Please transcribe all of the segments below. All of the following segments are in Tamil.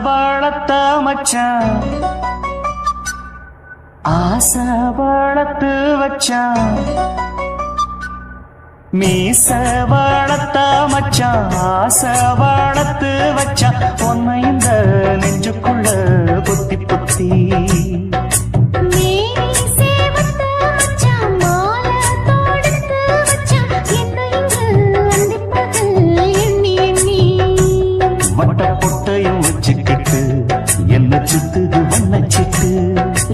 வளர்த்த மச்சான் ஆசை வளர்த்து வச்சான் மீச வளர்த்த மச்சான் ஆசை வளர்த்து வச்சான் உன்னை இந்த நெஞ்சுக்குள்ள புத்தி புத்தி என்ன சுத்துது வண்ணச்சிட்டு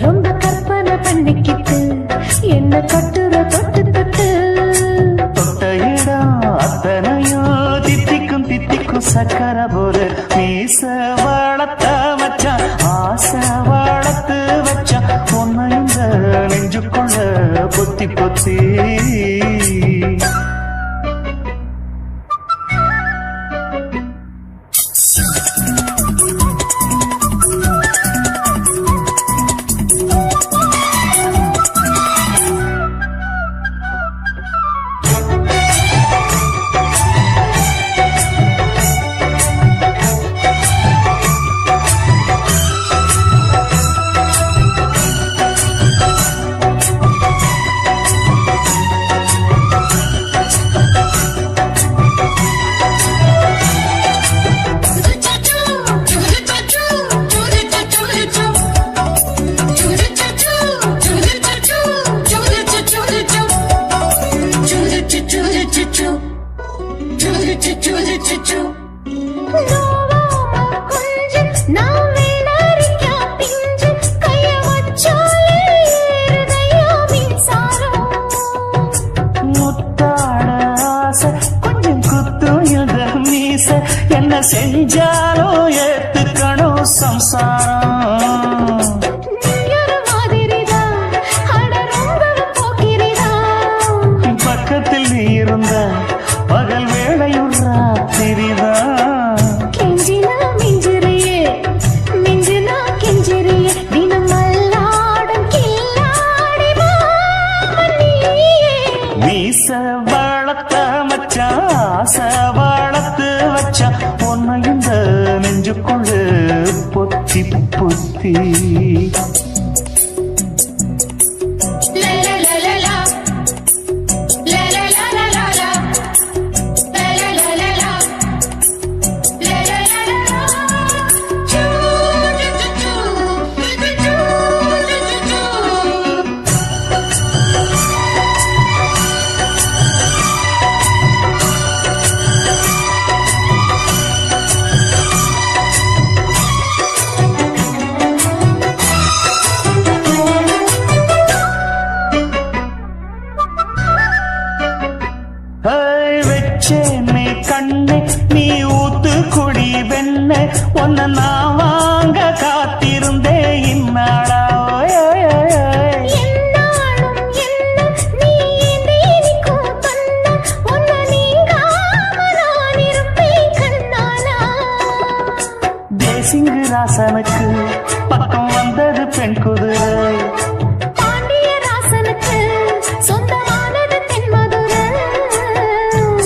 ரொம்ப கற்பனை பண்ணிக்கிட்டு என்ன கட்டுற தொட்டு தொட்டு தொட்ட இடம் அத்தனையும் தித்திக்கும் தித்திக்கும் சக்கர போல மீச வளர்த்த மச்சான் ஆசை வளர்த்து வச்சான் உன்னை இந்த நெஞ்சுக்குள்ள பொத்தி பொத்தி என்ன செஞ்சாலும் ஏத்துக்கணும் சம்சாரம் பக்கத்தில் நீ இருந்த பகல் வேளையும் ராத்திரிதான் கெஞ்சினா மிஞ்சிறியே மிஞ்சினா கெஞ்சிறியே தினம் மல்லாடும் கில்லாடி மீச வளர்த்த மச்சான் ஆசை வளர்த்து வச்சா உன்னை இந்த நெஞ்சுக்குள்ள பொத்தி பொத்தி வச்சேனே கண்ணே நீ ஊத்து குடி வெண்ண உன்னை நான் வாங்க காத்திருந்தே இந்நாளா தேசிங்கு ராசனுக்கு பக்கம் வந்தது பெண் குதிரை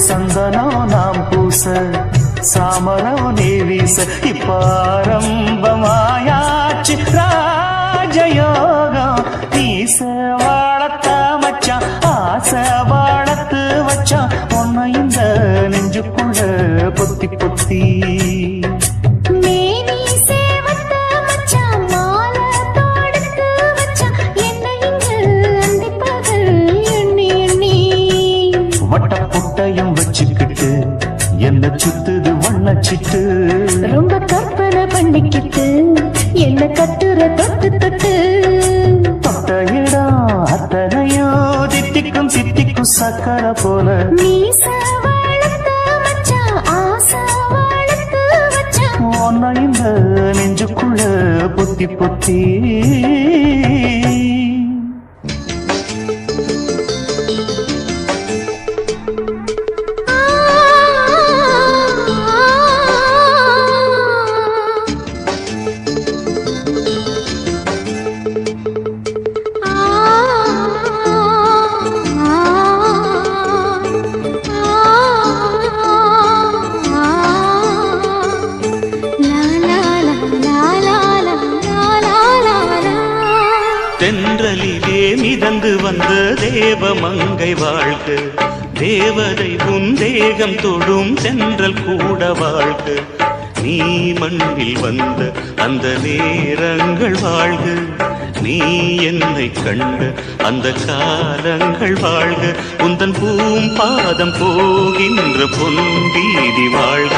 சந்தனம் நாம் பூச சாமரம் நீ வீச இப்பாரம்பமாயாச்சு ராஜயோகம் நீச வளர்த்த மச்சான் ஆசை வளர்த்து வச்சான் உன்னை இந்த நெஞ்சுக்குள்ள பொத்தி பொத்தி வட்டப்புட்டையும் வச்சுக்கிட்டு என்ன சுத்துது வண்ணச்சிட்டு ரொம்ப கற்பனை பண்ணிக்கிட்டு என்ன கட்டுற தொட்டு தொட்டு தொட்ட இடம் அத்தனையோ தித்திக்கும் தித்திக்கும் சக்கர போல மீச வளர்த்த மச்சான் ஆசை வளர்த்து வச்சான் உன்னை இந்த நெஞ்சுக்குள்ள பொத்தி பொத்தி தென்றலிலே மிதந்து வந்த தேவ மங்கை வாழ்க, தேவதை உன் தேகம் தொடும் தென்றல் கூட வாழ்க. நீ மண்ணில் வந்த அந்த நேரங்கள் வாழ்க, நீ என்னை கண்ட அந்த காலங்கள் வாழ்க. உந்தன் பூம்பாதம் போகின்ற பொன்வீதி வாழ்க,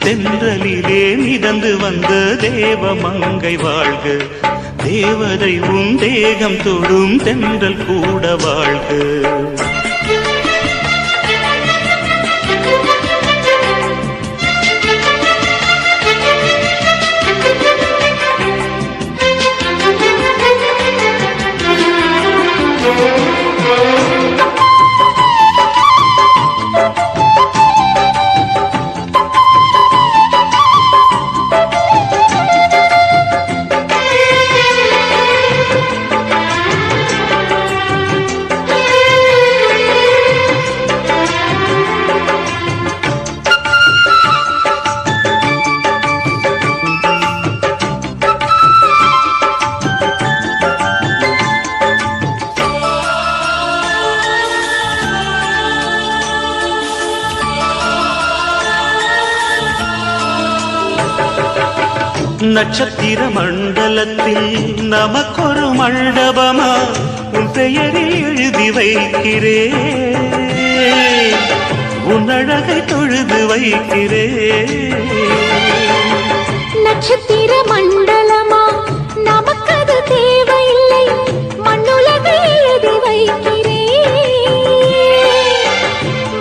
தென்றலிலே மிதந்து வந்த தேவ மங்கை வாழ்க, தேவதை உன் தேகம் தொடும் தென்றல் கூட வாழ்க. நட்சத்திர மண்டலத்தில் நமக்கொரு மண்டபமா உன் பெயரில் எழுதி வைக்கிறேன், உன் அழகை தொழுது வைக்கிறேன். நட்சத்திர மண்டலமா நமக்கது தேவையில்லை, மண்ணுலகை எழுதி வைக்கிறேன்,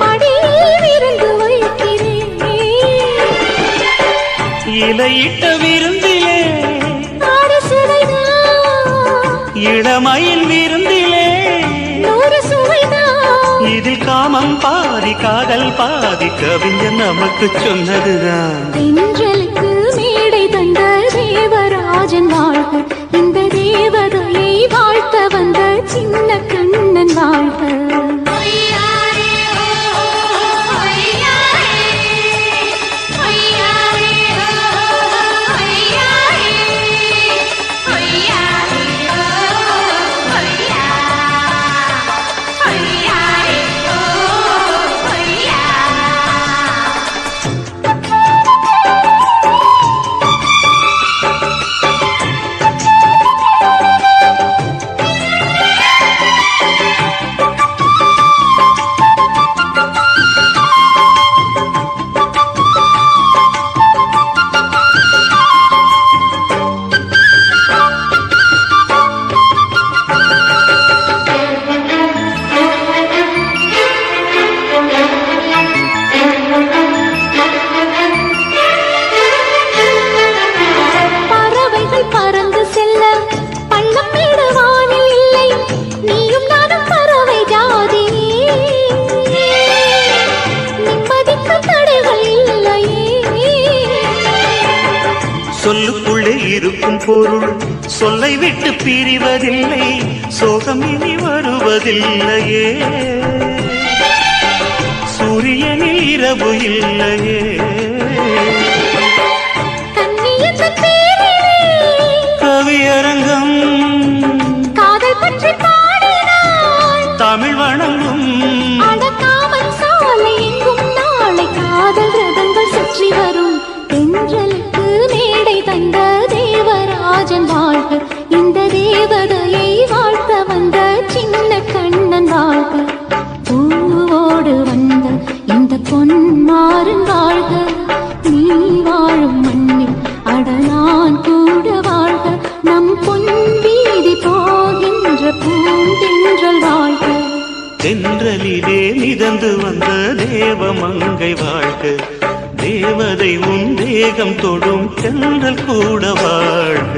மடியில் விருந்து வைக்கிறேன். இலையிட்ட விருந்திலே இளமயில் விருந்திலே நூறு சுவைதான், இதில் காமம் பாதி காதல் பாதி கவிஞர் நமக்கு சொன்னதுதான். தென்றலுக்கு மேடை தந்த தேவராஜன் வாழ்க, இந்த தேவதையை வாழ்த்த வந்த சின்ன கண்ணன் வாழ்க. சொல்லுக்குள்ளே இருக்கும் பொருள் சொல்லை விட்டு பிரிவதில்லை, சோகம் இனி வருவதில்லையே, சூரியனில் இரவு இல்லையே. கவியரங்கம் காதல் பற்றி பாடினாள், தமிழ் வணங்கும் அடக்காமல் சாலை எங்கும் நாளை காதல் ரதங்கள் சுற்றி வரும். தென்றலுக்கு மேடை தந்த தேவராஜன் வாழ்க, இந்த தேவதையை வாழ்த்த வந்த சின்ன கண்ணன் வாழ்க. பூவோடு வந்த இந்த பொன்மாறன் வாழ்க, நீ வாழும் மண்ணில் அடலான் கூட வாழ்க. நம் பொன் வீதி போகின்ற பூந்தென்றல் வாழ்க, தென்றலிலே மிதந்து வந்த தேவ மங்கை வாழ்க, தேவதை உன் தேகம் தொடும் தென்றல் கூட வாழ்க.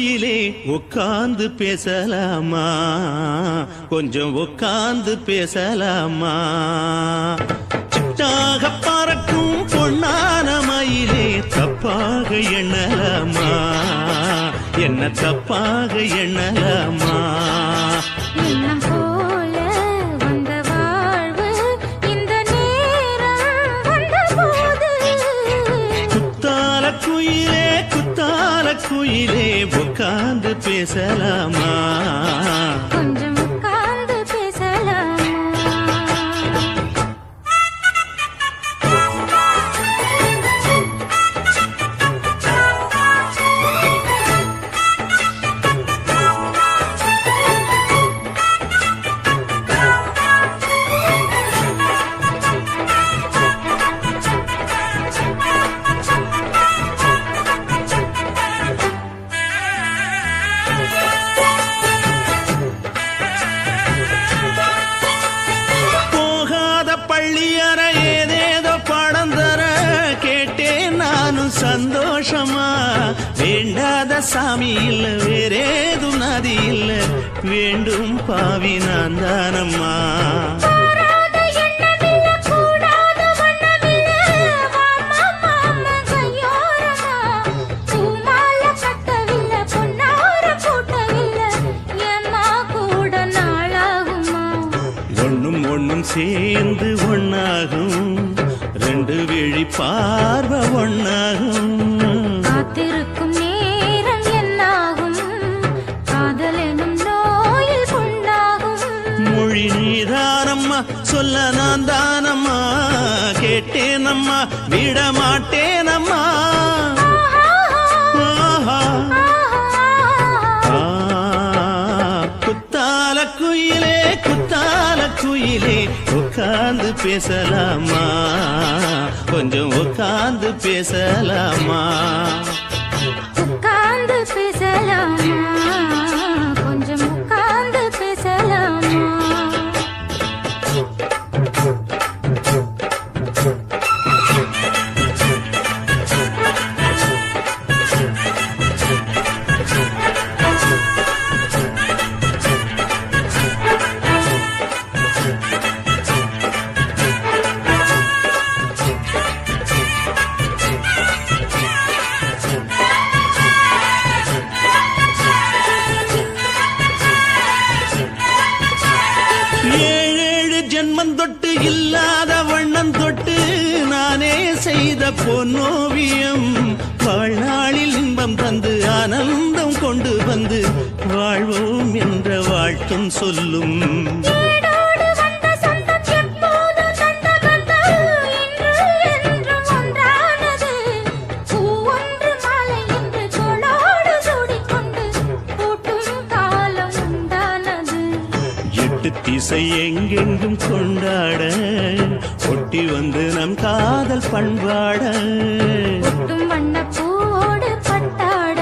குயிலே உட்கார்ந்து பேசலாமா, கொஞ்சம் உட்கார்ந்து பேசலாமா. சிட்டாக பறக்கும் பொன்னான மயிலே தப்பாக எண்ணலாமா, என்ன தப்பாக எண்ணலாமா. எண்ணம் போல வந்த வாழ்வு இந்த நேரம் வந்தபோது, குத்தால குயிலே குத்தால குயிலே உட்கார்ந்து பேசலாமா, கொஞ்சம் உட்கார்ந்து பேசலாமா. பள்ளியற ஏதேதோ படம் தர கேட்டேன் நானும் சந்தோஷமா. வேண்டாத சாமி இல்ல வேறேதும் நதி இல்ல, வேண்டும் பாவி நான் தானம்மா. கூடாத எண்ணமில்ல, கூடாத வண்ணமில்ல, வாமா மாமா கையோரமா. பூமால கட்டவில்லை, பொன்னார கூட்டவில்லை, ஏம்மா கூட நாளாகுமா. ஒண்ணும் ஒண்ணும் சேர்ந்து ஒண்ணாகும், ரெண்டு விழி பார்வை ஒண்ணாகும். காத்திருக்கும் நேரம் என்னாகும், காதல் எனும் நோயில் புண்ணாகும். மொழி நீதானம்மா, சொல்ல நான் தானம்மா, கேட்டேனம்மா விட மாட்டேனம்மா. ஆஹா. ஆ, குத்தால குயிலே குத்தால குயிலே உட்கார்ந்து பேசலாமா, கொஞ்சம் உட்கார்ந்து பேசலாமா. உட்கார்ந்து பேசலாமா, கொஞ்சம் உட்கார்ந்து பேசலாமா. ஏழேழு ஜென்மம் தொட்டு இல்லாத வண்ணம் தொட்டு நானே செய்த பொன்னோவியம், வாழ்நாளில் இன்பம் தந்து ஆனந்தம் கொண்டு வந்து வாழ்வோம் என்ற வாழ்த்தும் சொல்லும். ஏடோடு வந்த சொந்தம் எப்போதும் தந்த பந்தம், இன்று என்றும் ஒன்றானது. பூ ஒன்று மாலை என்று தோளோடு சூடிக்கொண்டு பூட்டும் காலம் உண்டானது. எட்டு திசை எங்கெங்கும் கொண்டாட ஒட்டி வந்து நம் காதல் பண்பாட. ஒட்டும் வண்ணப்பூவோடு பட்டாட,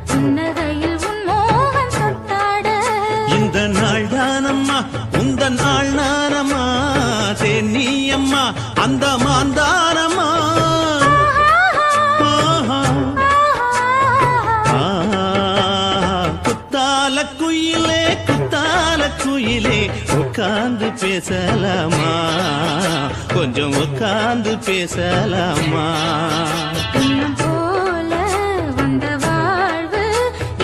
புன்னகையில் உன் மோகம் தொட்டாட. இந்த நாள் தானம்மா உந்த நாள் நானம்மா, தேனியம்மா அந்த மாந்தானம்மா. ஆஹா. ஆ, குத்தால குயிலே குத்தால குயிலே உட்கார்ந்து பேசலாமா, கொஞ்சம் உட்கார்ந்து பேசலாமா. எண்ணம் போல வந்த வாழ்வு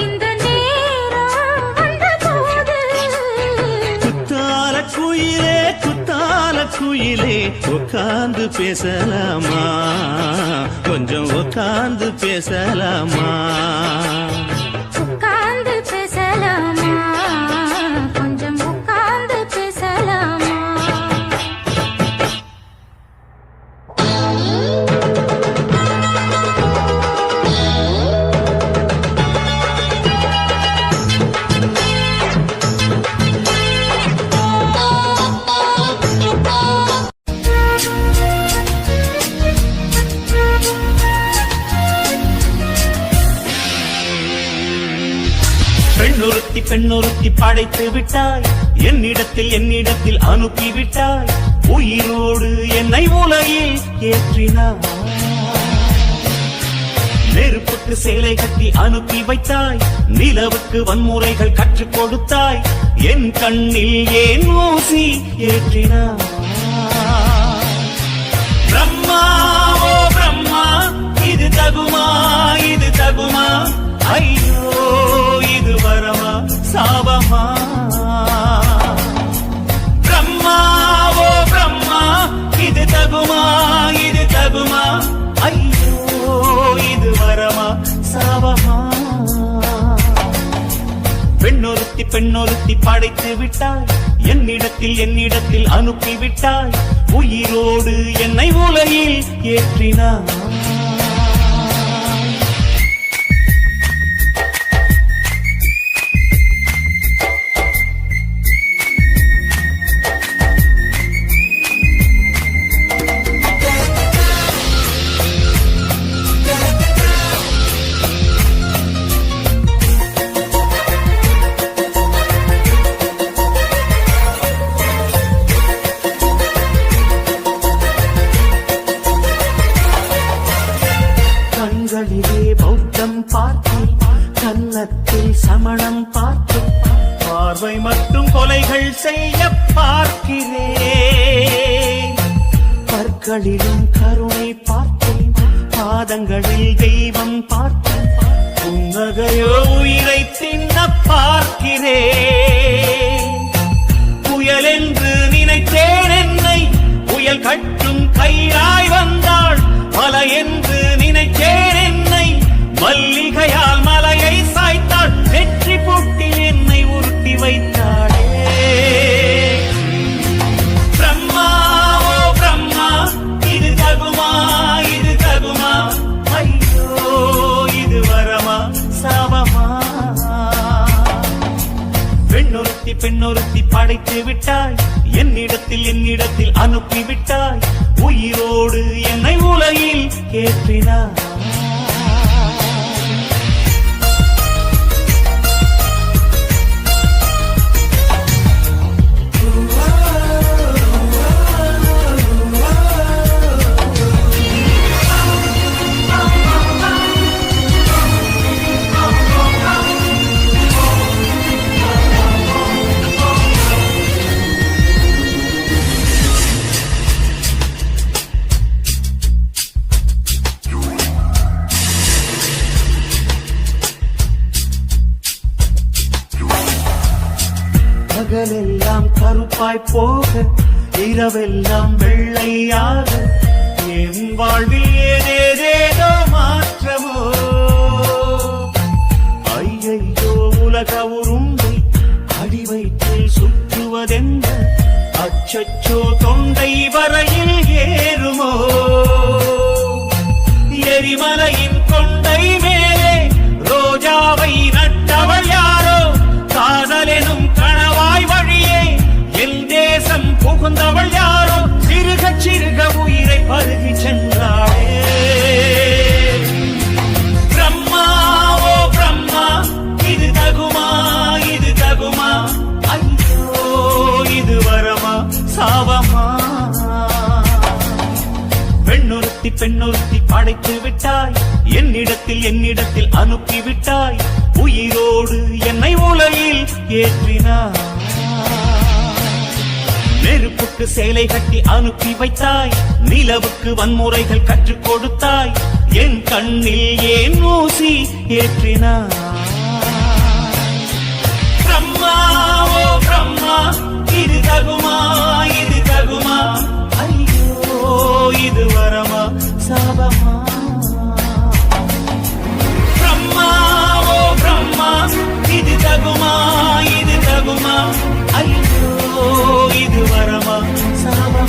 இந்த நேரம் வந்தபோது, குத்தால குயிலே குத்தால குயிலே உட்கார்ந்து பேசலாமா, கொஞ்சம் உட்கார்ந்து பேசலாமா. உட்கார்ந்து பேசலாமா, கொஞ்சம் உட்கார்ந்து பேசலாமா. பெண்ணொருத்தி படைத்து விட்டாய், என்னிடத்தில் அனுப்பி விட்டாய், உயிரோடு என்னை உலகில் ஏற்றினாய். நெருப்புக்கு சேலை கட்டி அனுப்பி வைத்தாய், நிலவுக்கு வன்முறைகள் கற்றுக் கொடுத்தாய், என் கண்ணில் ஏன் ஊசி ஏற்றினாய்? பிரம்மா ஓ பிரம்மா, இது தகுமா, இது தகுமா? ஐயோ இது வரமா சாபமா? பிரம்மா ஓ பிரம்மா, இது தகுமா, இது தகுமா? ஐயோ இது வரமா சாபமா? பெண்ணொருத்தி பெண்ணொருத்தி படைத்து விட்டாய், என்னிடத்தில் அனுப்பி விட்டாய், உயிரோடு என்னை உலகில் ஏற்றினாய். கண்களிலே பௌத்தம் பார்த்தேன், கன்னத்தில் சமணம் பார்த்தேன், பார்வை மட்டும் கொலைகள் செய்ய பார்க்கிறேன். பற்களிலும் கருணை பார்த்தேன், பாதங்களில் தெய்வம் பார்த்தேன், புன்னகையோ உயிரை தின்ன பார்க்கிறேன். புயல் என்று நினைத்தேன் என்னை, புயல் கட்டும் கயிறாய் வந்தாள், மலை என்று நினைத்தேன் என்னை, மல்லிகையால் மலையை சாய்த்தாள், வெற்றி பூட்டில் என்னை உருட்டி வைத்தாளே. பிரம்மா ஓ பிரம்மா, இது தகுமா, இது தகுமா? ஐயோ இது வரமா சாபமா? பெண்ணொருத்தி பெண்ணொருத்தி படைத்து விட்டாய், என்னிடத்தில் அனுப்பி விட்டாய், உயிரோடு என்னை உலகில் ஏற்றினாய். பகலெல்லாம் கருப்பாய் போக, இரவெல்லாம் வெள்ளையாக, என் வாழ்வில் ஏதேதேதோ மாற்றமோ. ஐயையோ உலக உருண்டை அடி வயிற்றில் சுற்றுவதென்ன, அச்சச்சோ தொண்டை வரையில் ஏறுமோ. எரிமலையின் கொண்டை மேலே ரோஜாவை நட்டவள் யாரோ, காதலெனும் கணவாய் வழியே என் தேசம் புகுந்தவள் யாரோ, சிறுக சிறுக உயிரை பருகி சென்றாளே. பிரம்மா ஓ பிரம்மா, இது தகுமா, இது தகுமா? ஐயோ இது வரமா சாபமா? பெண்ணொருத்தி படைத்து விட்டாய், என்னிடத்தில் அனுப்பி விட்டாய், உயிரோடு என்னை உலகில் ஏற்றினாய். நெருப்புக்கு சேலை கட்டி அனுப்பி வைத்தாய், நிலவுக்கு வன்முறைகள் கற்றுக் கொடுத்தாய், என் கண்ணில் ஏன் ஊசி ஏற்றினாய்? பிரம்மா ஓ பிரம்மா, இது தகுமா, இது தகுமா? ஐயோ இது வரமா சாபமா? பிரம்மா ஓ பிரம்மா, இது தகுமா, இது தகுமா? ஐயோ இது வரமா சாபமா?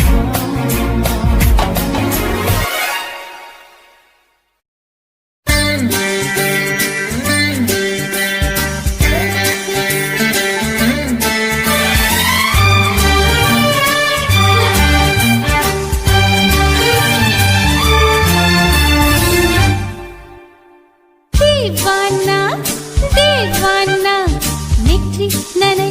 दीवाना दीवाना, नेत्री नैना